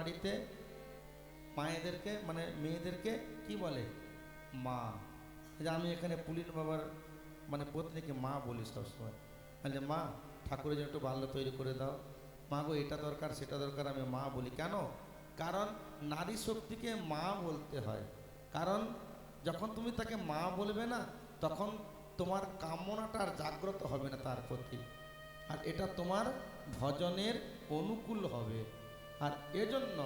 বাড়িতে মায়েদেরকে মানে মেয়েদেরকে কি বলে? মা। যে আমি এখানে পুলিন বাবার মানে পত্নীকে মা বলি সবসময়, মানে মা ঠাকুরের জন্য একটু ভালো তৈরি করে দাও, মা গো এটা দরকার সেটা দরকার, আমি মা বলি। কেন? কারণ নারী শক্তিকে মা বলতে হয়। কারণ যখন তুমি তাকে মা বলবে না, তখন তোমার কামনাটা আর জাগ্রত হবে না তার প্রতি, আর এটা তোমার ভজনের অনুকূল হবে। আর এজন্য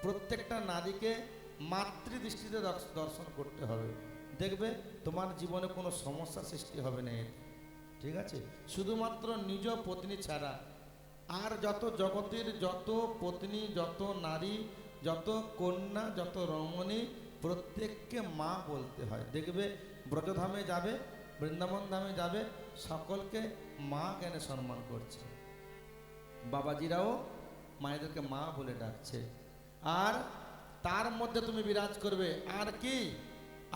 প্রত্যেকটা নারীকে মাতৃদৃষ্টিতে দর্শন করতে হবে। দেখবে তোমার জীবনে কোনো সমস্যা সৃষ্টি হবে না এর, ঠিক আছে? শুধুমাত্র নিজ পত্নী ছাড়া আর যত জগতের যত পত্নী, যত নারী, যত কন্যা, যত রমণী, প্রত্যেককে মা বলতে হয়। দেখবে ব্রজধামে যাবে, বৃন্দাবন ধামে যাবে, সকলকে মা জ্ঞানে সম্মান করছে। বাবাজিরাও মায়েদেরকে মা বলে ডাকছে। আর তার মধ্যে তুমি বিরাজ করবে আর কি?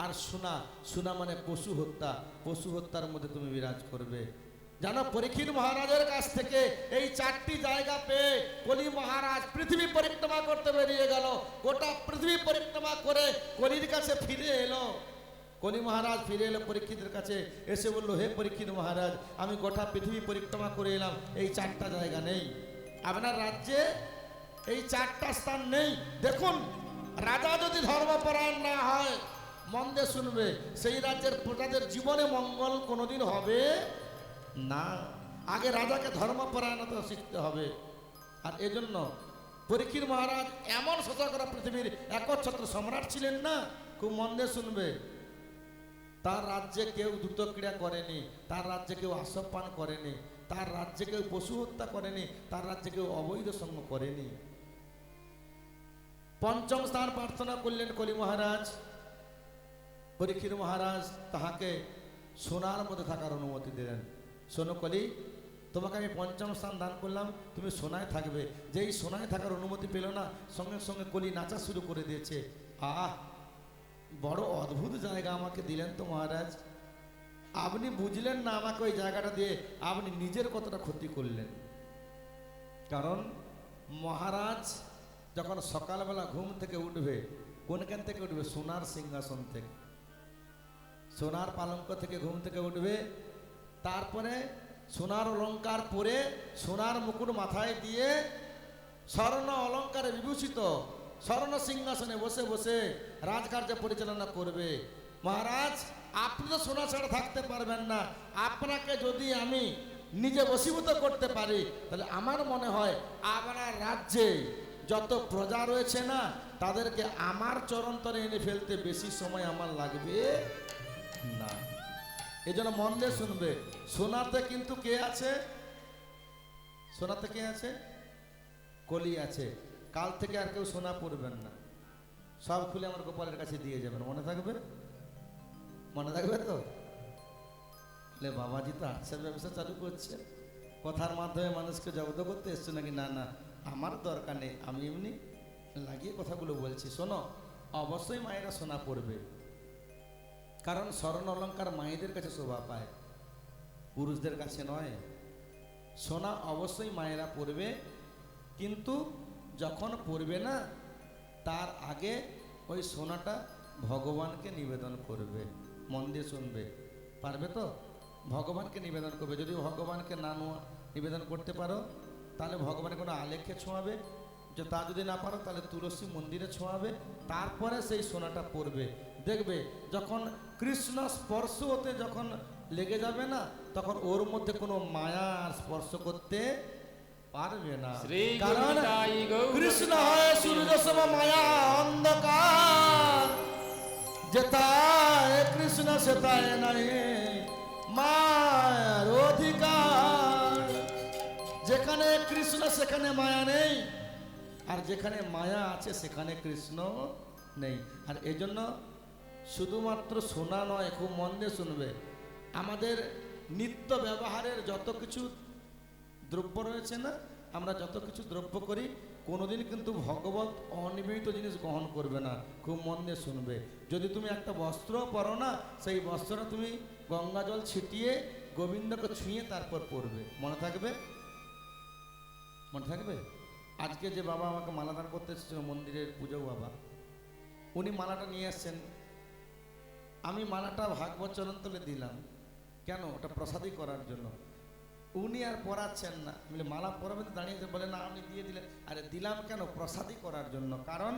আর সোনা, সোনা মানে পশু হত্যা, পশু হত্যার মধ্যে তুমি বিরাজ করবে। জানো পরীক্ষিত মহারাজের কাছ থেকে এই 4টি জায়গা পেয়ে কলি মহারাজ পৃথিবী পরিক্রমা করতে বেরিয়ে গেল। গোটা পৃথিবী পরিক্রমা করে কলির কাছে ফিরে এলো। কলি মহারাজ ফিরে এলো পরীক্ষিতের কাছে, এসে বলল, হে পরীক্ষিত মহারাজ, আমি গোটা পৃথিবী পরিক্রমা করে এলাম, এই 4টা জায়গা নেই আপনার রাজ্যে, এই 4টা স্থান নেই। দেখুন, রাজা যদি ধর্মপরায়ণ না হয়, মন দিয়ে শুনবে, সেই রাজ্যের প্রজাদের জীবনে মঙ্গল কোনোদিন হবে না। আগে রাজাকে ধর্মপরায়ণতা শিখতে হবে। আর এজন্য পরীক্ষিত মহারাজ এমন শাসকরা পৃথিবীর একচ্ছত্র সম্রাট ছিলেন না, খুব মন দিয়ে শুনবে, তার রাজ্যে কেউ দ্রুত ক্রীড়া করেনি, তার রাজ্যে কেউ আসব পান করেনি, তার রাজ্যে কেউ পশু হত্যা করেনি, তার রাজ্যে কেউ অবৈধ সঙ্গ করেনি। 5ম স্থান প্রার্থনা করলেন কলি মহারাজ। পরীক্ষিত মহারাজ তাহাকে সোনার মধ্যে থাকার অনুমতি দিলেন। শোনো কলি, তোমাকে আমি 5ম স্থান দান করলাম, তুমি সোনায় থাকবে। যেই সোনায় থাকার অনুমতি পেল না, সঙ্গে সঙ্গে কলি নাচা শুরু করে দিয়েছে। আহ, বড় অদ্ভুত জায়গা আমাকে দিলেন তো মহারাজ, আপনি বুঝলেন না আমাকে ওই জায়গাটা দিয়ে আপনি নিজের কতটা ক্ষতি করলেন। কারণ মহারাজ যখন সকালবেলা ঘুম থেকে উঠবে, কোনখান থেকে উঠবে? সোনার সিংহাসন থেকে, সোনার পালঙ্ক থেকে ঘুম থেকে উঠবে। তারপরে সোনার অলঙ্কার পরে, সোনার মুকুট মাথায় দিয়ে, স্বর্ণ অলঙ্কারে বিভূষিত স্বর্ণ সিংহাসনে বসে বসে রাজকার্য পরিচালনা করবে। মহারাজ, আপনি তো সোনা ছাড়া থাকতে পারবেন না, আপনাকে যদি আমি নিজে বশীভূত করতে পারি, তাহলে আমার মনে হয় আপনার রাজ্যে যত প্রজা রয়েছে না, তাদেরকে আমার চরণতরে এনে ফেলতে বেশি সময় আমার লাগবে না। এই জন্য মন দিয়ে শুনবে, সোনাতে কিন্তু কে আছে? সোনাতে কে আছে? কলি আছে। কাল থেকে আর কেউ সোনা পরবেন না, সব খুলে আমার গোপালের কাছে দিয়ে যাবেন। মনে থাকবে? মনে থাকবে তো? বাবাজি তো আর্টসের ব্যবসা চালু করছে, কথার মাধ্যমে মানুষকে জব্দ করতে এসছে নাকি? না না, আমার দরকার নেই, আমি এমনি লাগিয়ে কথাগুলো বলছি। শোনো, অবশ্যই মায়েরা সোনা পরবে, কারণ স্বর্ণ অলঙ্কার মায়েদের কাছে শোভা পায়, পুরুষদের কাছে নয়। সোনা অবশ্যই মায়েরা পরবে, কিন্তু যখন পরবে না, তার আগে ওই সোনাটা ভগবানকে নিবেদন করবে। মন দিয়ে শুনবে, পারবে তো? ভগবানকে নিবেদন করবে। যদি ভগবানকে না নিবেদন করতে পারো, তাহলে ভগবানের কোনো আলেখ্যে ছোঁয়াবে, যে তা যদি না পারো তাহলে তুলসী মন্দিরে ছোঁয়াবে, তারপরে সেই সোনাটা পরবে। দেখবে যখন কৃষ্ণ স্পর্শ হতে যখন লেগে যাবে না, তখন ওর মধ্যে কোনো মায়া স্পর্শ করতে পারবে না। কারণ কৃষ্ণ হয় সূর্য সম মায়া অন্ধকার, যেথায় কৃষ্ণ সেথায় নাই মায়ার অধিকার। যেখানে কৃষ্ণ সেখানে মায়া নেই, আর যেখানে মায়া আছে সেখানে কৃষ্ণ নেই। আর এজন্য শুধুমাত্র সোনা নয়, খুব মন দিয়ে শুনবে, আমাদের নিত্য ব্যবহারের যত কিছু দ্রব্য রয়েছে না, আমরা যত কিছু দ্রব্য করি, কোনোদিন কিন্তু ভগবত অনিবেদিত জিনিস গ্রহণ করবে না। খুব মন দিয়ে শুনবে, যদি তুমি একটা বস্ত্র পরো না, সেই বস্ত্রটা তুমি গঙ্গা জল ছিটিয়ে গোবিন্দকে ছুঁয়ে তারপর পরবে। মনে থাকবে? মনে থাকবে? আজকে যে বাবা আমাকে মালা দান করতে এসেছিল মন্দিরের পুজো বাবা, উনি মালাটা নিয়ে আসছেন। আমি মালাটা ভাগবত চরণ তলে দিলাম, কেন? ওটা প্রসাদী করার জন্য। উনি আর পড়াচ্ছেন না, বলে মালা পরাবেন, দাঁড়িয়েছে, বলে না আপনি দিয়ে দিলেন। আরে দিলাম কেন? প্রসাদী করার জন্য। কারণ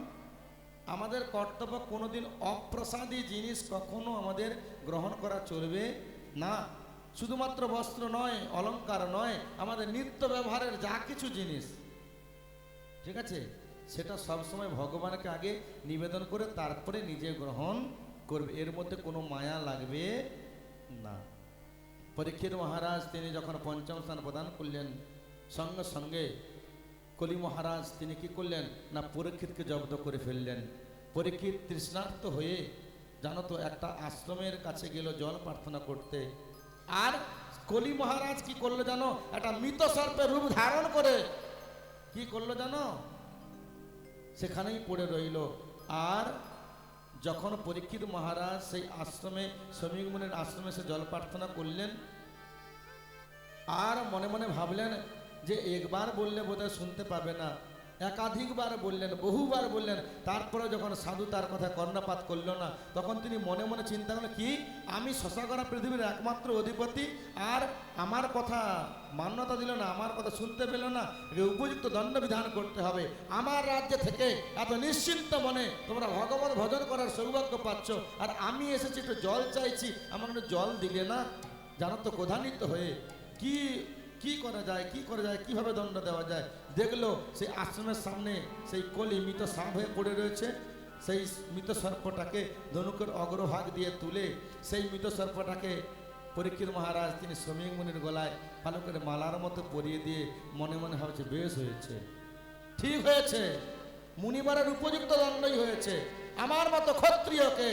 আমাদের কর্তব্য কোনোদিন অপ্রসাদী জিনিস কখনো আমাদের গ্রহণ করা চলবে না। শুধুমাত্র বস্ত্র নয়, অলংকার নয়, আমাদের নিত্য ব্যবহারের যা কিছু জিনিস, ঠিক আছে, সেটা সবসময় ভগবানকে আগে নিবেদন করে তারপরে নিজে গ্রহণ করবে, এর মধ্যে কোনো মায়া লাগবে না। পরীক্ষিত মহারাজ তিনি যখন পঞ্চম স্থান প্রদান করলেন, সঙ্গে সঙ্গে কলি মহারাজ তিনি কি করলেন না, পরীক্ষিতকে জব্দ করে ফেললেন। পরীক্ষিত তৃষ্ণার্ত হয়ে জানো তো একটা আশ্রমের কাছে গেল জল প্রার্থনা করতে। আর কলি মহারাজ কি করলো জানো, একটা মৃত সর্পের রূপ ধারণ করে কি করলো জানো, সেখানেই পড়ে রইল। আর যখন পরীক্ষিত মহারাজ সেই আশ্রমে, শ্রমিক মুনির আশ্রমে সে জল প্রার্থনা করলেন, আর মনে মনে ভাবলেন যে একবার বললে বোধহয় শুনতে পাবে না, একাধিকবার বললেন, বহুবার বললেন, তারপরে যখন সাধু তার কথা কর্ণপাত করলো না, তখন তিনি মনে মনে চিন্তা করলেন, কি আমি শশাকরা পৃথিবীর একমাত্র অধিপতি, আর আমার কথা মান্যতা দিল না, আমার কথা শুনতে পেল না, উপযুক্ত দণ্ড বিধান করতে হবে। আমার রাজ্যে থেকে এত নিশ্চিন্ত মনে তোমরা ভগবত ভজন করার সৌভাগ্য পাচ্ছ, আর আমি এসেছি একটু জল চাইছি, আমার একটু জল দিলে না। জানো তো ক্রোধান্বিত হয়ে কি করা যায়, কি করা যায়, কিভাবে দণ্ড দেওয়া যায়, দেখলো সেই আশ্রমের সামনে সেই কলি মৃত সাপ হয়ে পড়ে রয়েছে। সেই মৃত সর্পটাকে ধনুকের অগ্রভাগ দিয়ে তুলে সেই মৃত সর্পটাকে পরীক্ষিত মহারাজ তিনি শ্রমিক মুনির গলায় ভালো করে মালার মতো পরিয়ে দিয়ে মনে মনে ভাবছে, বেশ হয়েছে, ঠিক হয়েছে, মুনিবারের উপযুক্ত দণ্ডই হয়েছে। আমার মতো ক্ষত্রিয়কে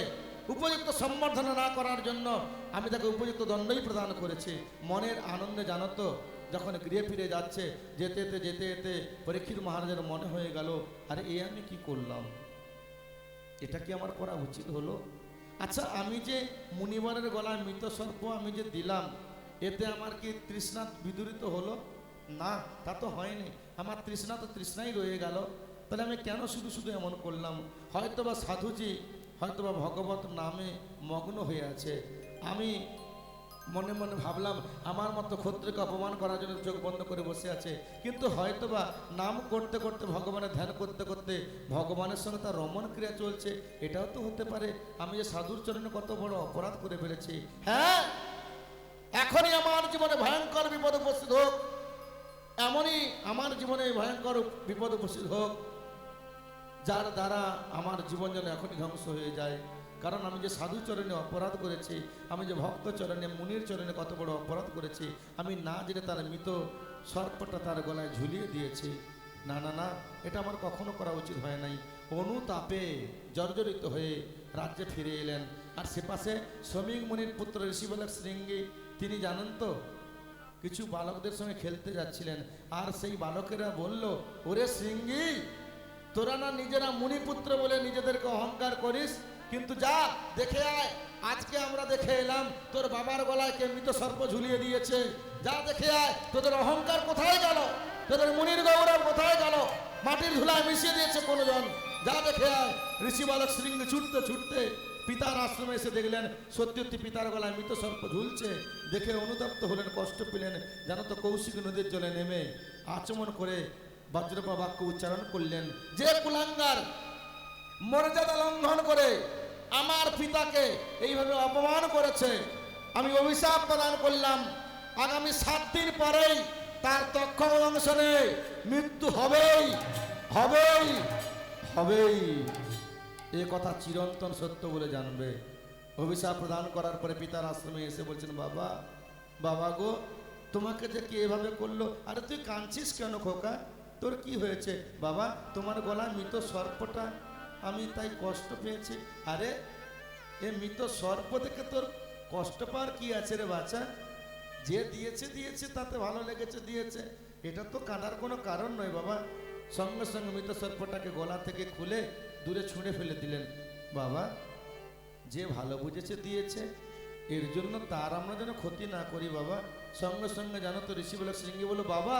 উপযুক্ত সম্বর্ধনা না করার জন্য আমি তাকে উপযুক্ত দণ্ডই প্রদান করেছি। মনের আনন্দে জানো তো যখন গৃহে ফিরে যাচ্ছে, যেতে যেতে যেতে যেতে পরীক্ষিত মহারাজের মনে হয়ে গেল, আরে এ আমি কি করলাম, এটা কি আমার করা উচিত হলো? আচ্ছা, আমি যে মুনিবারের গলায় মৃত সর্প আমি যে দিলাম, এতে আমার কি তৃষ্ণা বিদূরিত হলো? না, তা তো হয়নি। আমার তৃষ্ণা তো তৃষ্ণাই রয়ে গেল। তাহলে আমি কেন শুধু শুধু এমন করলাম? হয়তোবা সাধুজি হয়তোবা ভগবত নামে মগ্ন হয়ে আছে। আমি মনে মনে ভাবলাম আমার মতো ক্ষত্রিয়কে অপমান করার জন্য চোখ বন্ধ করে বসে আছে, কিন্তু হয়তোবা নাম করতে করতে, ভগবানের ধ্যান করতে করতে ভগবানের সঙ্গে তার রমণ ক্রিয়া চলছে, এটাও তো হতে পারে। আমি যে সাধুর চরণে কত বড় অপরাধ করে ফেলেছি। হ্যাঁ, এখনই আমার জীবনে ভয়ঙ্কর বিপদ উপস্থিত হোক, এমনই আমার জীবনে ভয়ঙ্কর বিপদ উপস্থিত হোক, যার দ্বারা আমার জীবন যেন এখনই ধ্বংস হয়ে যায়। কারণ আমি যে সাধু চরণে অপরাধ করেছি, আমি যে ভক্ত চরণে, মুনির চরণে কত বড় অপরাধ করেছি, আমি না জেনে তার মৃত সর্পটা তার গলায় ঝুলিয়ে দিয়েছি। না না না, এটা আমার কখনো করা উচিত হয় নাই। অনুতাপে জর্জরিত হয়ে রাজ্যে ফিরে এলেন। আর সে পাশে শ্রমিক মুনির পুত্র ঋষিবালক শৃঙ্গী, তিনি জানেন তো কিছু বালকদের সঙ্গে খেলতে যাচ্ছিলেন, আর সেই বালকেরা বলল, ওরে শৃঙ্গী, তোরা না নিজেরা মুনিপুত্র বলে নিজেদেরকে অহংকার করিস, কিন্তু যা দেখে আয়, আজকে আমরা দেখে এলাম তোর বাবার গলায় কে মৃত সর্প ঝুলিয়ে দিয়েছে। যা দেখে আয়, তোদের অহংকার কোথায় গেল, তোদের মুনির গৌরব কোথায় গেল, মাটির ধুলায় মিশিয়ে দিয়েছে কোনজন। যা দেখে আয়। ঋষি বালক শৃঙ্গ ছুটতে ছুটতে পিতার আশ্রমে এসে দেখলেন সত্যি সত্যি পিতার গলায় মৃত সর্প ঝুলছে। দেখে অনুতপ্ত হলেন, কষ্ট পেলেন। জানো তো কৌশিক নদীর জলে নেমে আচমন করে বজ্রপা বাক্য উচ্চারণ করলেন, যে কুলাঙ্গার মর্যাদা লঙ্ঘন করে আমার পিতাকে এইভাবে অপমান করেছে, আমি অভিশাপ প্রদান করলাম, আগামী 7 দিন পরেই তার তক্ষক দংশনে মৃত্যু হবেই হবেই হবেই। এ কথা চিরন্তন সত্য বলে জানবে। অভিশাপ প্রদান করার পরে পিতার আশ্রমে এসে বলছেন, বাবা বাবা গো, তোমাকে যে কে এভাবে করলো? আরে তুই কাঁদছিস কেন খোকা, তোর কি হয়েছে? বাবা, তোমার গলায় মৃত সর্পটা, আমি তাই কষ্ট পেয়েছি। আরে এ মৃত সর্প দেখে তোর কষ্ট পাওয়ার কি আছে রে বাচ্চা? যে দিয়েছে দিয়েছে, তাতে ভালো লেগেছে দিয়েছে, এটা তো কাঁদার কোনো কারণ নয় বাবা। সঙ্গে সঙ্গে মৃত সর্পটাকে গলা থেকে খুলে দূরে ছুঁড়ে ফেলে দিলেন। বাবা, যে ভালো বুঝেছে দিয়েছে, এর জন্য তার আমরা যেন ক্ষতি না করি বাবা। সঙ্গে সঙ্গে জানো তো ঋষি বলে শৃঙ্গি বলো, বাবা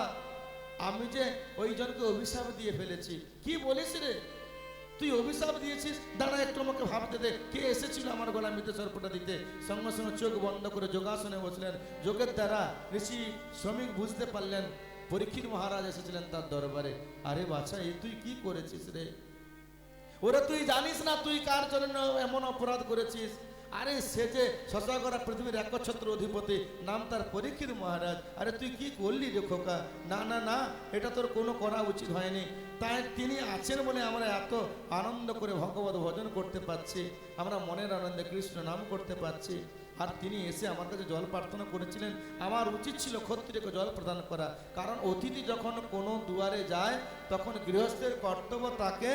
আমি যে ওই জনকে অভিশাপ দিয়ে ফেলেছি। কি বলিস রে, তুই অভিশাপ দিয়েছিস? দাঁড়া একটু আমাকে ভাবতে দে, কে এসেছিল আমার গলা মৃত সর্পটা দিতে। সঙ্গে সঙ্গে চোখ বন্ধ করে যোগাসনে বসলেন। যোগের দ্বারা ঋষি শ্রমিক বুঝতে পারলেন পরীক্ষিত মহারাজ এসেছিলেন তার দরবারে। আরে বাছা, এই তুই কি করেছিস রে? ওরা তুই জানিস না তুই কার জন্য এমন অপরাধ করেছিস? আরে সে যে শশাগরা পৃথিবীর একচ্ছত্র অধিপতি, নাম তার পরীক্ষিত মহারাজ। আরে তুই কি করলি রে খোকা? না না না, এটা তোর কোনো করা উচিত হয়নি। তাই তিনি আছেন বলে আমরা এত আনন্দ করে ভগবত ভজন করতে পারছি, আমরা মনের আনন্দে কৃষ্ণ নাম করতে পারছি। আর তিনি এসে আমার কাছে জল প্রার্থনা করেছিলেন। আমার উচিত ছিল ক্ষত্রিয়কে জল প্রদান করা, কারণ অতিথি যখন কোনো দুয়ারে যায় তখন গৃহস্থের কর্তব্য তাকে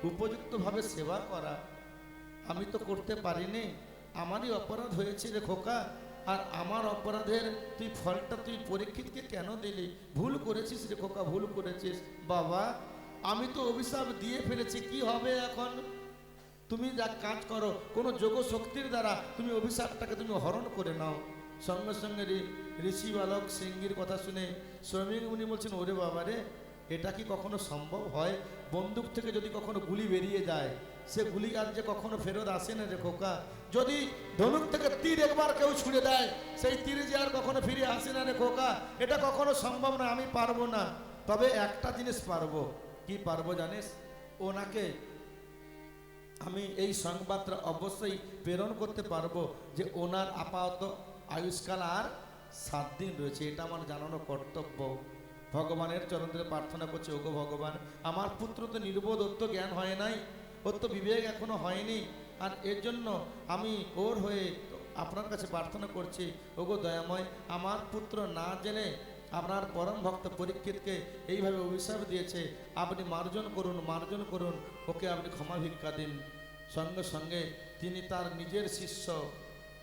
উপযুক্তভাবে সেবা করা। আমি তো করতে পারিনি, আমারই অপরাধ হয়েছে রে খোকা। আর আমার অপরাধের তুই ফলটা তুই পরীক্ষিতকে কেন দিলি? ভুল করেছিস রে খোকা, ভুল করেছিস। বাবা, আমি তো অভিশাপ দিয়ে ফেলেছি, কি হবে এখন? তুমি যা কাজ করো, কোনো যোগ শক্তির দ্বারা তুমি অভিশাপটাকে তুমি হরণ করে নাও। সঙ্গে সঙ্গে ঋষি বালক সিংহীর কথা শুনে শ্রমিক মুনি বলছেন, ওরে বাবা রে, এটা কি কখনো সম্ভব হয়? বন্দুক থেকে যদি কখনো গুলি বেরিয়ে যায়, সে গুলি আর যে কখনো ফেরত আসে না রে খোকা। যদি ধনুক থেকে তীর একবার কেউ ছুঁড়ে দেয়, সেই তীর যে আর কখনো ফিরে আসে না রে খোকা। এটা কখনো সম্ভব না, আমি পারবো না। তবে একটা জিনিস পারবো। কি পারবো জানিস? ওনাকে আমি এই সংবাদটা অবশ্যই প্রেরণ করতে পারবো যে ওনার আপাতত আয়ুষ্কাল আর 7 দিন রয়েছে। এটা আমার জানানো কর্তব্য। ভগবানের চরণে প্রার্থনা করছে, ওগো ভগবান, আমার পুত্র তো নির্বোধ, ওর তো জ্ঞান হয় নাই, ওর তো বিবেক এখনো হয়নি। আর এর জন্য আমি ওর হয়ে আপনার কাছে প্রার্থনা করছি, ওগো দয়াময়, আমার পুত্র না জেনে আপনার পরম ভক্ত পরীক্ষিতকে এইভাবে অভিশাপ দিয়েছে, আপনি মার্জন করুন, মার্জন করুন, ওকে আপনি ক্ষমা ভিক্ষা দিন। সঙ্গে সঙ্গে তিনি তার নিজের শিষ্য,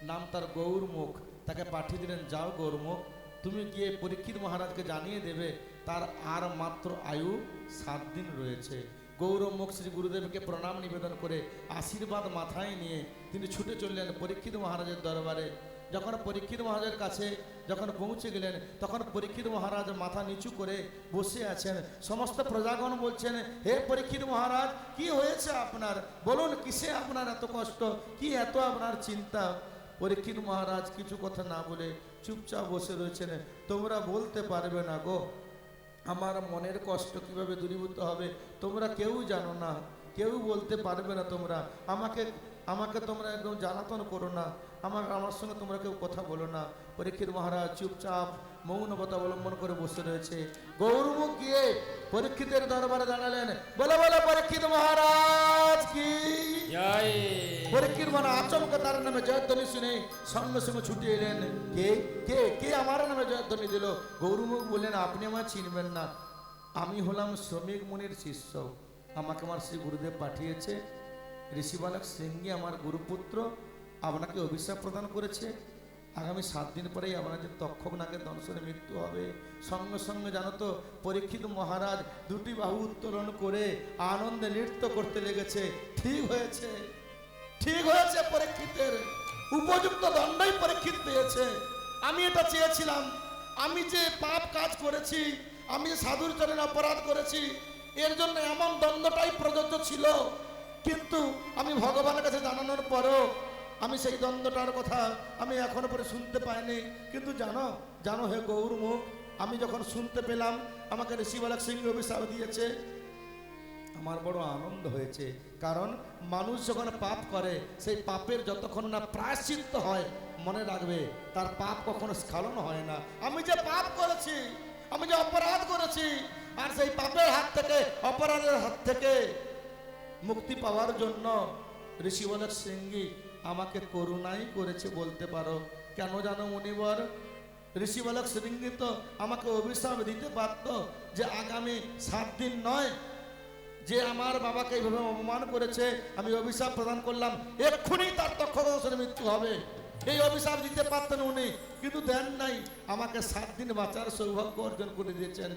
নাম তার গৌরমুখ, তাকে পাঠিয়ে দিলেন, যাও গৌরমুখ, তুমি গিয়ে পরীক্ষিত মহারাজকে জানিয়ে দেবে তার আর মাত্র আয়ু 7 দিন রয়েছে। গৌরমুখ শ্রী গুরুদেবকে প্রণাম নিবেদন করে আশীর্বাদ মাথায় নিয়ে তিনি ছুটে চললেন পরীক্ষিত মহারাজের দরবারে। যখন পরীক্ষিত মহারাজের কাছে যখন পৌঁছে গেলেন, তখন পরীক্ষিত মহারাজ মাথা নিচু করে বসে আছেন। সমস্ত প্রজাগণ বলছেন, হে পরীক্ষিত মহারাজ, কি হয়েছে আপনার? বলুন, কিসে আপনার এত কষ্ট, কি এত আপনার চিন্তা? পরীক্ষিত মহারাজ কিছু কথা না বলে চুপচাপ বসে রয়েছেন। তোমরা বলতে পারবে না গো, আমার মনের কষ্ট কিভাবে দূরীভূত হবে তোমরা কেউ জানো না, কেউ বলতে পারবে না। তোমরা আমাকে তোমরা একদম জ্বালাতন করো না, আমার সঙ্গে তোমরা কেউ কথা বলো না। পরীক্ষিত মহারাজ চুপচাপ মৌনবতা অবলম্বন করে বসে রয়েছে। গৌরমুখ গিয়ে পরীক্ষিতের দরবারে দাঁড়ালেন, বলে বলে পরীক্ষিত মহারাজ কি জয়। পরীক্ষিত মহারাজ আচমকা তার নামে জয়ধ্বনি শুনে সঙ্গে সঙ্গে ছুটে এলেন। কে কে কে আমার নামে জয়ধ্বনি দিল? গৌরমুখ বললেন, আপনি আমায় চিনবেন না, আমি হলাম শ্রমিক মুনির শিষ্য, আমাকে আমার শ্রী গুরুদেব পাঠিয়েছে। ঋষি বালক সিংহী আমার গুরুপুত্র আপনাকে অভিশাপ প্রদান করেছে, আগামী 7 দিন পরেই আপনাদের তক্ষক নাগের দংশনে মৃত্যু হবে। সঙ্গে সঙ্গে জানো তো, পরীক্ষিত মহারাজ 2টি বাহু উত্তোলন করে আনন্দে নৃত্য করতে লেগেছে। ঠিক হয়েছে, ঠিক হয়েছে, পরীক্ষিতের উপযুক্ত দণ্ডই পরীক্ষিত পেয়েছে। আমি এটা চেয়েছিলাম, আমি যে পাপ কাজ করেছি, আমি যে সাধুর চরণে অপরাধ করেছি, এর জন্য এমন দণ্ডটাই প্রযোজ্য ছিল। কিন্তু আমি ভগবানের কাছে জানানোর পরেও আমি সেই দ্বন্দ্বটার কথা আমি এখনো পরে শুনতে পাইনি। কিন্তু জানো জানো হে গৌরমুখ, আমি যখন শুনতে পেলাম আমাকে ঋষি বালক সিংহ অভিশাপ দিয়েছে, আমার বড় আনন্দ হয়েছে। কারণ মানুষ যখন পাপ করে, সেই পাপের যতক্ষণ না প্রায়শ্চিত্ত হয়, মনে রাখবে তার পাপ কখনো স্খলন হয় না। আমি যে পাপ করেছি, আমি যে অপরাধ করেছি, আর সেই পাপের হাত থেকে, অপরাধের হাত থেকে মুক্তি পাওয়ার জন্য ঋষি বালক সিংহী আমাকে করুণাই করেছে বলতে পারো। কেন জানো মুনিবর, ঋষি বালক সিংহী তো আমাকে অভিশাপ দিতে পারত যে আগামী 7 দিন নয়, যে আমার বাবাকে এইভাবে অপমান করেছে, আমি অভিশাপ প্রদান করলাম, এক্ষুনি তার তক্ষক মৃত্যু হবে, এই অভিশাপ দিতে পারতেন উনি, কিন্তু দেন নাই। আমাকে 7 দিন বাঁচার সৌভাগ্য অর্জন করে দিয়েছেন।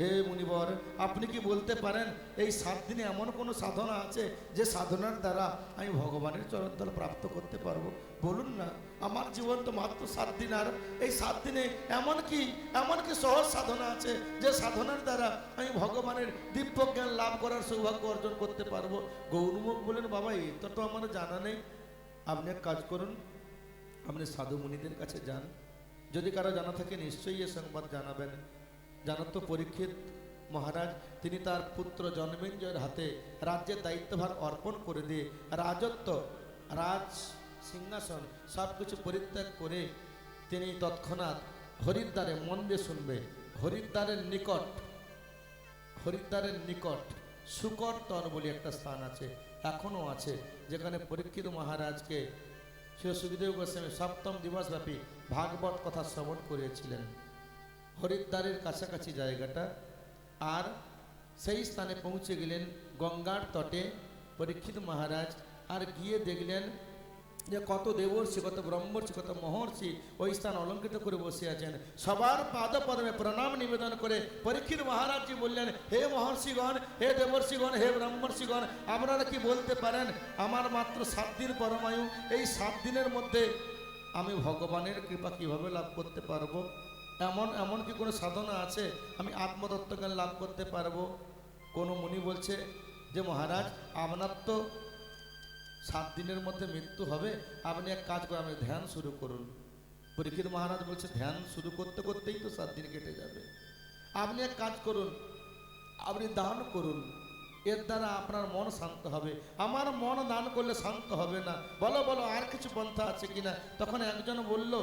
হে মুনিবর, আপনি কি বলতে পারেন এই 7 দিনে এমন কোনো সাধনা আছে যে সাধনার দ্বারা আমি ভগবানের চরণতল প্রাপ্ত করতে পারবো? বলুন না। আমার জীবন তো মাত্র 7 দিন, আর এই 7 দিনে এমন কি সহজ সাধনা আছে যে সাধনার দ্বারা আমি ভগবানের দিব্য জ্ঞান লাভ করার সৌভাগ্য অর্জন করতে পারবো? গৌরমুখ বলেন, বাবা এটা তো আমার জানা নেই। আপনি এক কাজ করুন, আপনি সাধু মুনিদের কাছে যান, যদি কারো জানা থাকে নিশ্চয়ই এ সংবাদ জানাবেন। জানো তো পরীক্ষিত মহারাজ তিনি তার পুত্র জন্মেঞ্জয়ের হাতে রাজ্যের দায়িত্বভার অর্পণ করে দিয়ে রাজত্ব, রাজ সিংহাসন সব কিছু পরিত্যাগ করে তিনি তৎক্ষণাৎ হরিদ্বারে, মন দিয়ে শুনবে, হরিদ্বারের নিকট শুকর তর বলে একটা স্থান আছে, এখনো আছে, যেখানে পরীক্ষিত মহারাজকে শ্রী সুখদেব গোস্বামী 7ম দিবসব্যাপী ভাগবত কথা শ্রবণ করিয়েছিলেন। হরিদ্বারের কাছাকাছি জায়গাটা। আর সেই স্থানে পৌঁছে গেলেন গঙ্গার তটে পরীক্ষিত মহারাজ, আর গিয়ে দেখলেন যে কত দেবর্ষি, কত ব্রহ্মর্ষি, কত মহর্ষি ওই স্থান অলঙ্কৃত করে বসে আছেন। সবার পাদপদ্মে প্রণাম নিবেদন করে পরীক্ষিত মহারাজজি বললেন, হে মহর্ষিগণ, হে দেবর্ষিগণ, হে ব্রহ্মর্ষিগণ, আপনারা কি বলতে পারেন আমার মাত্র 7 দিন পরমায়ু, এই 7 দিনের মধ্যে আমি ভগবানের কৃপা কিভাবে লাভ করতে পারবো? এমন কি কোনো সাধনা আছে আমি আত্মতত্ত্ব জ্ঞান লাভ করতে পারবো? কোনো মুনি বলছে যে মহারাজ আপনার তো 7 দিনের মধ্যে মৃত্যু হবে, আপনি এক কাজ করে আপনি ধ্যান শুরু করুন। পরীক্ষিত মহারাজ বলছে, ধ্যান শুরু করতে করতেই তো 7 দিন কেটে যাবে। আপনি এক কাজ করুন, আপনি দান করুন, এর দ্বারা আপনার মন শান্ত হবে। আমার মন দান করলে শান্ত হবে না। বলো আর কিছু পন্থা আছে কিনা? তখন একজন বলল,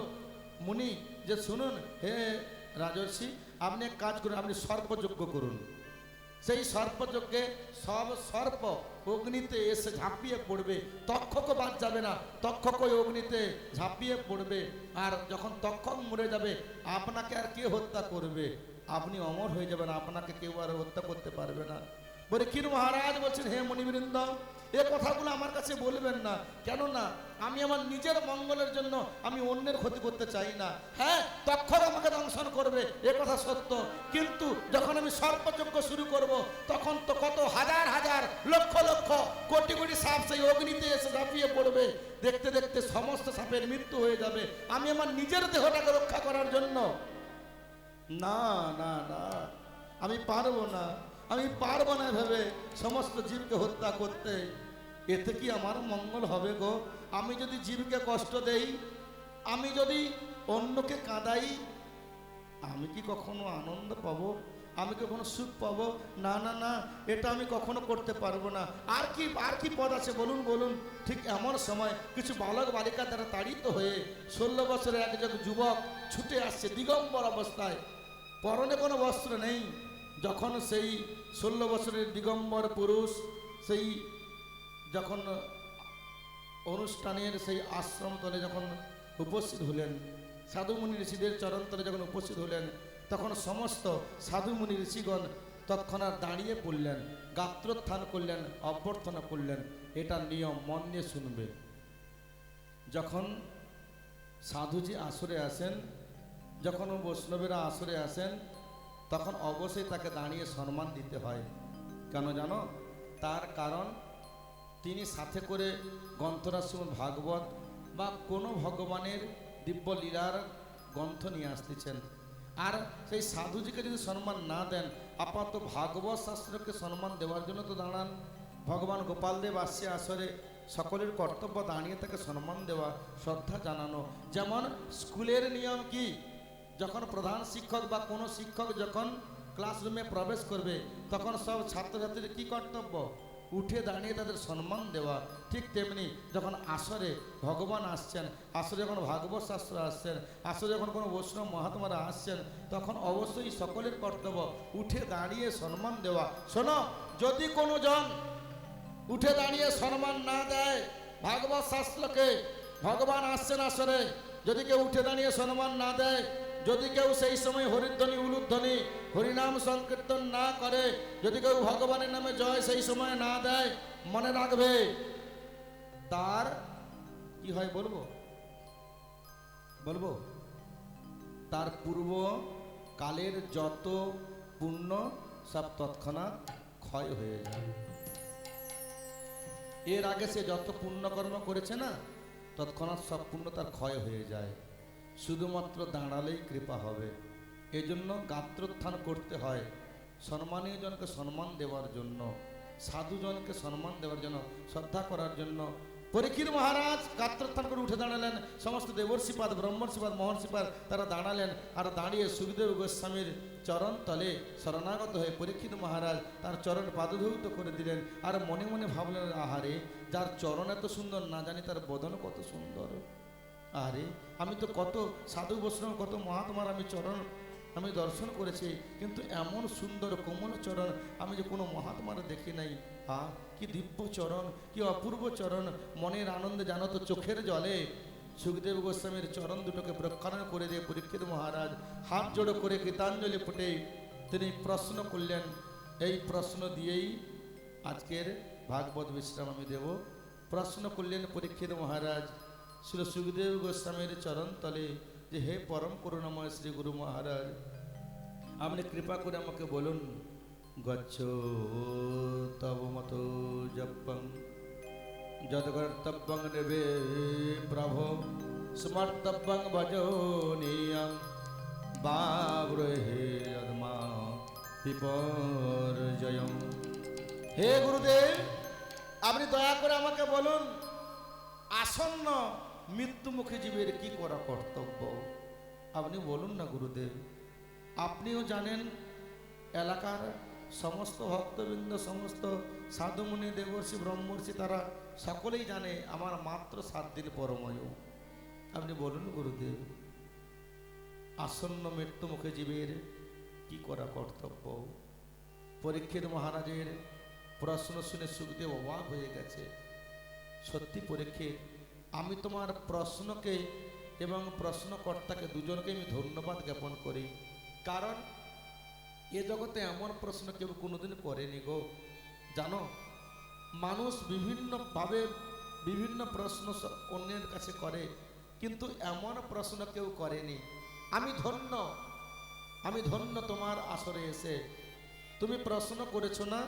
মুনি যে শুনুন, হে রাজর্ষি, আপনি এক কাজ করুন, আপনি সর্পযজ্ঞ করুন। সেই সর্পযজ্ঞে সব সর্প অগ্নিতে এসে ঝাঁপিয়ে পড়বে, তক্ষক বাদ যাবে না, তক্ষক ওই অগ্নিতে ঝাঁপিয়ে পড়বে। আর যখন তক্ষক মরে যাবে আপনাকে আর কে হত্যা করবে? আপনি অমর হয়ে যাবেন, আপনাকে কেউ আর হত্যা করতে পারবে না। পরীক্ষিত মহারাজ বলছেন, হে মুনিবৃন্দ, এ কথাগুলো আমার কাছে বলবেন না। কেননা আমি আমার নিজের মঙ্গলের জন্য আমি অন্যের ক্ষতি করতে চাই না। হ্যাঁ, তখন আমাকে দংশন করবে, এ কথা সত্য, কিন্তু যখন আমি সর্পযজ্ঞ শুরু করব তখন তো কত হাজার হাজার লক্ষ লক্ষ কোটি কোটি সাপ সেই অগ্নিতে এসে ঝাঁপিয়ে পড়বে। দেখতে দেখতে সমস্ত সাপের মৃত্যু হয়ে যাবে। আমি আমার নিজের দেহটাকে রক্ষা করার জন্য না না না আমি পারবো না ভেবে সমস্ত জীবকে হত্যা করতে। এতে কি আমার মঙ্গল হবে গো? আমি যদি জীবকে কষ্ট দেই, আমি যদি অন্যকে কাঁদাই, আমি কি কখনো আনন্দ পাবো? আমি কখনো সুখ পাবো? না না না, এটা আমি কখনো করতে পারবো না। আর কি পদ আছে বলুন। ঠিক এমন সময় কিছু বালক বালিকা দ্বারা তাড়িত হয়ে 16 বছরের একজন যুবক ছুটে আসছে দিগম্বর অবস্থায়, পরনে কোনো বস্ত্র নেই। যখন সেই 16 বছরের দিগম্বর পুরুষ সেই যখন অনুষ্ঠানের সেই আশ্রমতলে যখন উপস্থিত হলেন, সাধুমুনি ঋষিদের চরণতলে যখন উপস্থিত হলেন, তখন সমস্ত সাধুমুনি ঋষিগণ তৎক্ষণাৎ দাঁড়িয়ে পড়লেন, গাত্রোত্থান করলেন, অভ্যর্থনা করলেন। এটা নিয়ম, মন দিয়ে শুনবে। যখন সাধুজি আসরে আসেন, যখন বৈষ্ণবেরা আসরে আসেন, তখন অবশ্যই তাকে দাঁড়িয়ে সম্মান দিতে হয়। কেন জানো? তার কারণ তিনি সাথে করে গ্রন্থরাজ ভাগবত বা কোনো ভগবানের দিব্য লীলার গ্রন্থ নিয়ে আসতেছেন। আর সেই সাধুজিকে যদি সম্মান না দেন, আপাতত ভাগবত শাস্ত্রকে সম্মান দেওয়ার জন্য তো দাঁড়ান। ভগবান গোপালদেব আসছে আসরে, সকলের কর্তব্য দাঁড়িয়ে তাকে সম্মান দেওয়া, শ্রদ্ধা জানানো। যেমন স্কুলের নিয়ম কি, যখন প্রধান শিক্ষক বা কোনো শিক্ষক যখন ক্লাসরুমে প্রবেশ করবে, তখন সব ছাত্রছাত্রীর কি কর্তব্য? উঠে দাঁড়িয়ে তাদের সম্মান দেওয়া। ঠিক তেমনি যখন আসরে ভগবান আসছেন, আসরে যখন ভাগবত শাস্ত্র আসছেন, আসরে যখন কোনো বৈষ্ণব মহাত্মারা আসছেন, তখন অবশ্যই সকলের কর্তব্য উঠে দাঁড়িয়ে সম্মান দেওয়া। শোনো, যদি কোনো জন উঠে দাঁড়িয়ে সম্মান না দেয় ভাগবত শাস্ত্রকে, ভগবান আসছেন আসরে, যদি কেউ উঠে দাঁড়িয়ে সম্মান না দেয়, যদি কেউ সেই সময় হরিধ্বনি উলুধ্বনি হরিনাম সংকীর্তন না করে, যদি কেউ ভগবানের নামে জয় সেই সময় না দেয়, মনে রাখবে তার কি হয় বলবো তার পূর্ব কালের যত পুণ্য সব তৎক্ষণাৎ ক্ষয় হয়ে যায়। এর আগে সে যত পুণ্যকর্ম করেছে না, তৎক্ষণাৎ সব পুণ্য তার ক্ষয় হয়ে যায়। শুধুমাত্র দাঁড়ালেই কৃপা হবে। এজন্য গাত্রোত্থান করতে হয়, সম্মানীয় জনকে সম্মান দেওয়ার জন্য, সাধুজনকে সম্মান দেওয়ার জন্য, শ্রদ্ধা করার জন্য। পরীক্ষিত মহারাজ গাত্রোত্থান করে উঠে দাঁড়ালেন। সমস্ত দেবর্ষিপাদ, ব্রহ্মর্ষিপাদ, মহর্ষিপাদ তারা দাঁড়ালেন। আর দাঁড়িয়ে সুখদেব গোস্বামীর চরণ তলে শরণাগত হয়ে পরীক্ষিত মহারাজ তার চরণ পাদধৌত করে দিলেন। আর মনে মনে ভাবলেন, আহারে, যার চরণ এত সুন্দর, না জানি তার বদন কত সুন্দর। আরে, আমি তো কত সাধু বৈষ্ণব, কত মহাত্মার আমি দর্শন করেছি, কিন্তু এমন সুন্দর কোমল চরণ আমি যে কোনো মহাত্মার দেখি নাই। কি দিব্য চরণ, কি অপূর্ব চরণ। মনের আনন্দে জানো তো চোখের জলে সুখদেব গোস্বামীর চরণ দুটোকে প্রক্ষালন করে দিয়ে পরীক্ষিত মহারাজ হাত জোড়ো করে কৃতাঞ্জলি ফুটে তিনি প্রশ্ন করলেন। এই প্রশ্ন দিয়েই আজকের ভাগবত বিশ্রাম আমি দেব। প্রশ্ন করলেন পরীক্ষিত মহারাজ শ্রী সুখদেব গোস্বামীর চরণ তলে যে, হে পরম করুণাময় শ্রী গুরু মহারাজ, আপনি কৃপা করে আমাকে বলুন, গচ্ছ তব মত জপং যৎকর্তব্যং নেবে প্রভো স্মর্তব্যং ভজনীয়ং বাব্রহে যদমা বিপর্যয়ং। হে গুরুদেব, আপনি দয়া করে আমাকে বলুন, আসন্ন মৃত্যুমুখী জীবের কি করা কর্তব্য? আপনি বলুন না গুরুদেব। আপনিও জানেন, এলাকার সমস্ত ভক্তবৃন্দ, সমস্ত সাধুমুনি, দেবর্ষি, ব্রহ্মর্ষি তারা সকলেই জানে আমার মাত্র 7 দিন পরমায়ু। আপনি বলুন গুরুদেব, আসন্ন মৃত্যুমুখী জীবের কি করা কর্তব্য? পরীক্ষিত মহারাজের প্রশ্ন শুনে সুখদেব অবাক হয়ে গেছে। সত্যি পরীক্ষিত, আমি তোমার প্রশ্নকে এবং প্রশ্নকর্তাকে দুজনকে আমি ধন্যবাদ জ্ঞাপন করি। কারণ এ জগতে এমন প্রশ্ন কেউ কোনোদিন করেনি গো। জানো, মানুষ বিভিন্নভাবে বিভিন্ন প্রশ্ন অন্যের কাছে করে, কিন্তু এমন প্রশ্ন কেউ করেনি। আমি ধন্য তোমার আসরে এসে। তুমি প্রশ্ন করেছো না,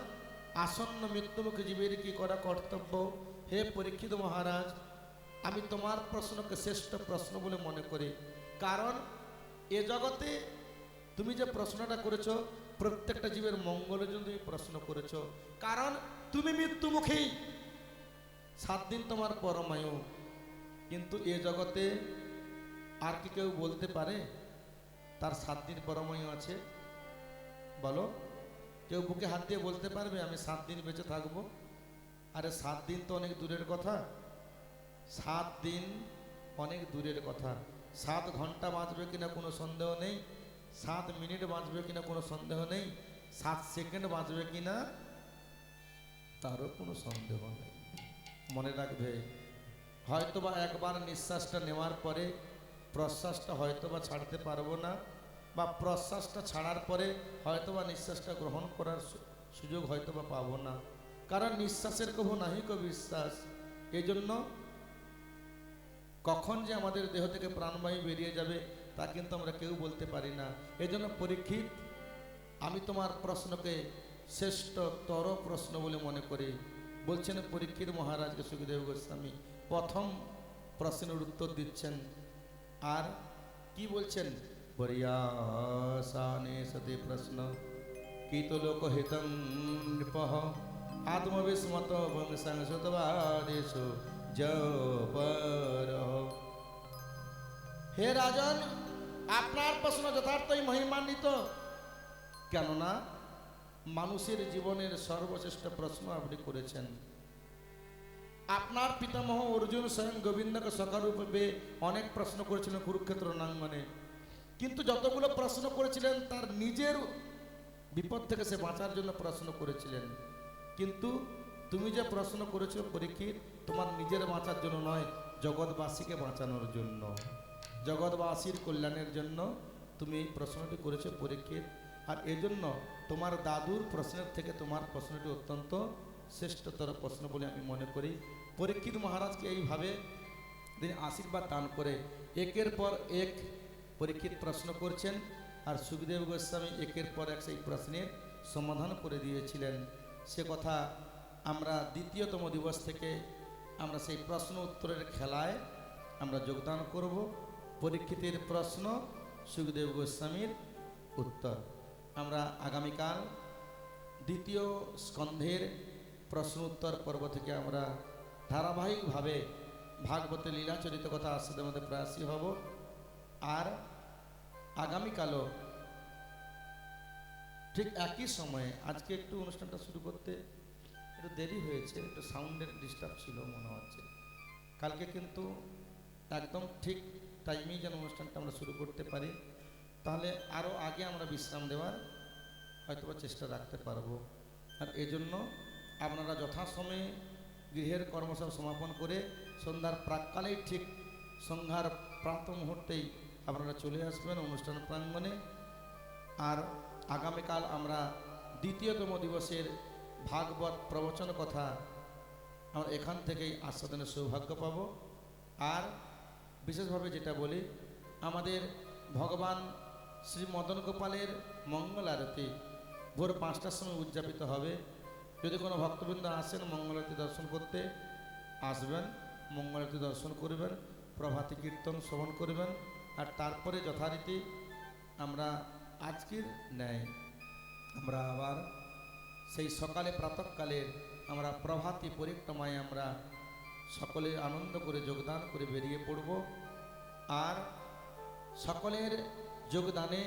আসন্ন মৃত্যুমুখী জীবের কি করা কর্তব্য? হে পরীক্ষিত মহারাজ, আমি তোমার প্রশ্নকে শ্রেষ্ঠ প্রশ্ন বলে মনে করি। কারণ এ জগতে তুমি যে প্রশ্নটা করেছো, প্রত্যেকটা জীবের মঙ্গলের জন্য তুমি প্রশ্ন করেছো। কারণ তুমি মৃত্যুমুখী, 7 দিন তোমার পরমায়ু। কিন্তু এ জগতে আর কি কেউ বলতে পারে তার 7 দিন পরমায়ু আছে? বলো, কেউ বুকে হাত দিয়ে বলতে পারবে আমি 7 দিন বেঁচে থাকবো? আরে 7 দিন তো অনেক দূরের কথা। 7 দিন অনেক দূরের কথা। 7 ঘন্টা বাঁচবে কিনা কোনো সন্দেহ নেই, 7 মিনিট বাঁচবে কিনা কোনো সন্দেহ নেই, 7 সেকেন্ড বাঁচবে কিনা তারও কোনো সন্দেহ নেই। মনে রাখবে, হয়তোবা একবার নিঃশ্বাসটা নেওয়ার পরে প্রশ্বাসটা হয়তোবা ছাড়তে পারবো না, বা প্রশ্বাসটা ছাড়ার পরে হয়তোবা নিঃশ্বাসটা গ্রহণ করার সুযোগ হয়তোবা পাবো না। কারণ নিঃশ্বাসের কভু নাহি কো বিশ্বাস। এই জন্য কখন যে আমাদের দেহ থেকে প্রাণবায়ু বেরিয়ে যাবে তা কিন্তু আমরা কেউ বলতে পারি না। এই জন্য পরীক্ষিত, আমি তোমার প্রশ্নকে শ্রেষ্ঠতর প্রশ্ন বলে মনে করি। বলছেন পরীক্ষিত মহারাজকে সুখদেব গোস্বামী প্রথম প্রশ্নের উত্তর দিচ্ছেন। আর কি বলছেন? পরিয়াসানে সতে প্রশ্ন কীত লোকহিতং নৃপঃ আত্মবিস্মত বংশংসুতবাদেশ জপরঃ। হে রাজন, আপনার প্রশ্ন যথার্থই মহিমান্বিত। কেননা মানুষের জীবনের সর্বশ্রেষ্ঠ প্রশ্ন আপনি করেছেন। আপনার পিতামহ অর্জুন স্বয়ং গোবিন্দকে সখারূপে অনেক প্রশ্ন করেছিলেন কুরুক্ষেত্র রণাঙ্গনে, কিন্তু যতগুলো প্রশ্ন করেছিলেন তার নিজের বিপদ থেকে সে বাঁচার জন্য প্রশ্ন করেছিলেন। কিন্তু তুমি যে প্রশ্ন করেছো পরীক্ষিত, তোমার নিজের বাঁচার জন্য নয়, জগৎবাসীকে বাঁচানোর জন্য, জগৎবাসীর কল্যাণের জন্য তুমি এই প্রশ্নটি করেছো পরীক্ষিত। আর এজন্য তোমার দাদুর প্রশ্নের থেকে তোমার প্রশ্নটি অত্যন্ত শ্রেষ্ঠতর প্রশ্ন বলে আমি মনে করি। পরীক্ষিত মহারাজকে এইভাবে তিনি আশীর্বাদ দান করে একের পর এক পরীক্ষিত প্রশ্ন করছেন। আর সুখদেব গোস্বামী একের পর এক সেই প্রশ্নের সমাধান করে দিয়েছিলেন। সে কথা আমরা দ্বিতীয়তম দিবস থেকে আমরা সেই প্রশ্ন উত্তরের খেলায় আমরা যোগদান করব। পরীক্ষিতের প্রশ্ন, সুখদেব গোস্বামীর উত্তর। আমরা আগামীকাল দ্বিতীয় স্কন্ধের প্রশ্ন উত্তর পর্ব থেকে আমরা ধারাবাহিকভাবে ভাগবতের লীলাচরিত কথা আস্বাদের মধ্যে প্রয়াসী হব। আর আগামীকালও ঠিক একই সময়ে, আজকে একটু অনুষ্ঠানটা শুরু করতে একটু দেরি হয়েছে, একটু সাউন্ডের ডিস্টার্ব ছিল মনে হচ্ছে। কালকে কিন্তু একদম ঠিক টাইমেই যেন অনুষ্ঠানটা আমরা শুরু করতে পারি, তাহলে আরও আগে আমরা বিশ্রাম দেওয়ার হয়তো চেষ্টা রাখতে পারবো। আর এজন্য আপনারা যথাসময়ে গৃহের কর্মসব সমাপন করে সন্ধ্যার প্রাককালেই ঠিক সন্ধ্যার প্রাত মুহূর্তেই আপনারা চলে আসবেন অনুষ্ঠান প্রাঙ্গণে। আর আগামীকাল আমরা দ্বিতীয়তম দিবসের ভাগবত প্রবচন কথা আমরা এখান থেকেই আস্বাদনের সৌভাগ্য পাব। আর বিশেষভাবে যেটা বলি, আমাদের ভগবান শ্রী মদন গোপালের মঙ্গল আরতি ভোর 5টার সময় উদযাপিত হবে। যদি কোনো ভক্তবৃন্দ আসেন মঙ্গল আরতি দর্শন করতে, আসবেন, মঙ্গল আরতি দর্শন করবেন, প্রভাতী কীর্তন শ্রবণ করবেন। আর তারপরে যথারীতি আমরা আজকের ন্যায় আমরা আবার সেই সকালে প্রাতঃকালের আমরা প্রভাতী পরিক্রমায় আমরা সকলে আনন্দ করে যোগদান করে বেরিয়ে পড়ব। আর সকলের যোগদানে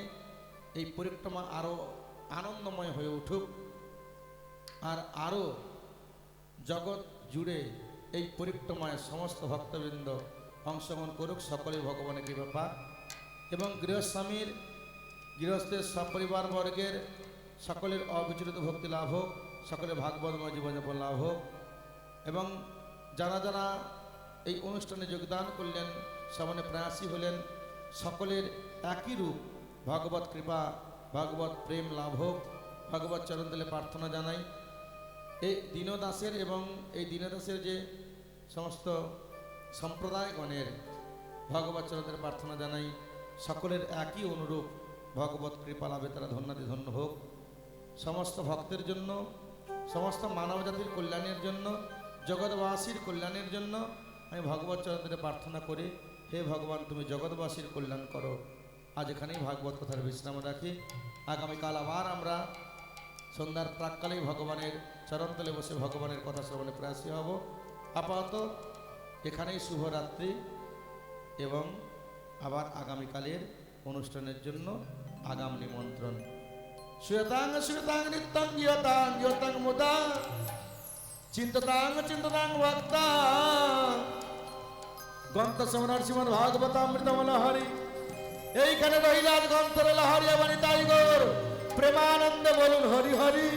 এই পরিক্রমা আরও আনন্দময় হয়ে উঠুক। আর আরও জগৎ জুড়ে এই পরিক্রমায় সমস্ত ভক্তবৃন্দ অংশগ্রহণ করুক, সকলে ভগবানের কৃপা পাক। এবং গৃহস্বামীর গৃহস্থের সপরিবার বর্গের সকলের অবিচলিত ভক্তি লাভ হোক, সকলের ভাগবতময় জীবনযাপন লাভ হোক। এবং যারা যারা এই অনুষ্ঠানে যোগদান করলেন, সামনে প্রয়াসী হলেন, সকলের একই রূপ ভগবত কৃপা, ভগবত প্রেম লাভ হোক, ভগবত চরণতলে প্রার্থনা জানাই। এই দীনদাসের এবং এই দীনদাসের যে সমস্ত সম্প্রদায়গণের ভগবত চরণতলে প্রার্থনা জানাই, সকলের একই অনুরূপ ভগবত কৃপা লাভে তারা ধন্যাতি ধন্য হোক। সমস্ত ভক্তের জন্য, সমস্ত মানব জাতির কল্যাণের জন্য, জগৎবাসীর কল্যাণের জন্য আমি ভগবত চরণতলে প্রার্থনা করি, হে ভগবান তুমি জগৎবাসীর কল্যাণ করো। আজ এখানেই ভাগবত কথার বিশ্রাম রাখি। আগামীকাল আবার আমরা সন্ধ্যার প্রাককালেই ভগবানের চরণতলে বসে ভগবানের কথা শ্রবণে প্রয়াসী হব। আপাতত এখানেই শুভরাত্রি এবং আবার আগামীকালের অনুষ্ঠানের জন্য আগাম নিমন্ত্রণ। শ্রুয়তাং শ্রুয়তাং নিত্যং ইয়তাং ইয়তাং মুদা চিন্ততাং চিন্ততাং ভক্তা গ্রন্থ শ্রবণার শ্রীমদ্ ভাগবতামৃতমল হরি। এইখানে রহিল আজ গ্রন্থের লহরি এবং তাই গৌর প্রেমানন্দে বলুন হরি হরি।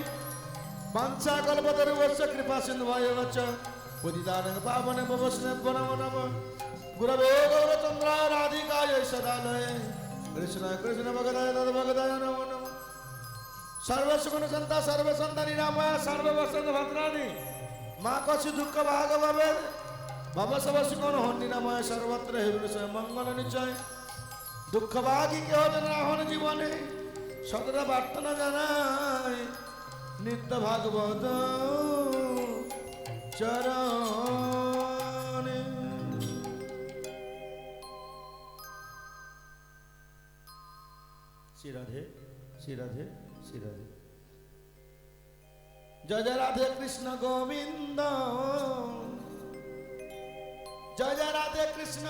বাঞ্ছা কল্পতরুবস্য কৃপা সিন্ধু ভয়শ্চ পতিতানাং পাবনে বৈষ্ণবো নমো নমঃ। গুরবে গৌরচন্দ্রায় রাধিকায় সদালয়ে কৃষ্ণ কৃষ্ণ ভগদায় তদ ভগদায় নমো নমঃ। সর্বসুগুণ সন্তা সর্বসন্তানি নাময়া সর্ববসন্ত ভদ্রাণি মা কছু দুঃখ ভাগ ভাবে ভব সব সুগুণ হন্নি নাময়া সর্বত্র হে মঙ্গল নিশ্চয়। দুঃখ ভাগী কেহ যেন হন জীবনে সততা প্রার্থনা জানায় নিত্য ভাগবত চরণে। শ্রী রাধে শ্রী রাধে শ্রী রাধে। জয় জয় রাধে কৃষ্ণ গোবিন্দ, জয় জয় রাধে কৃষ্ণ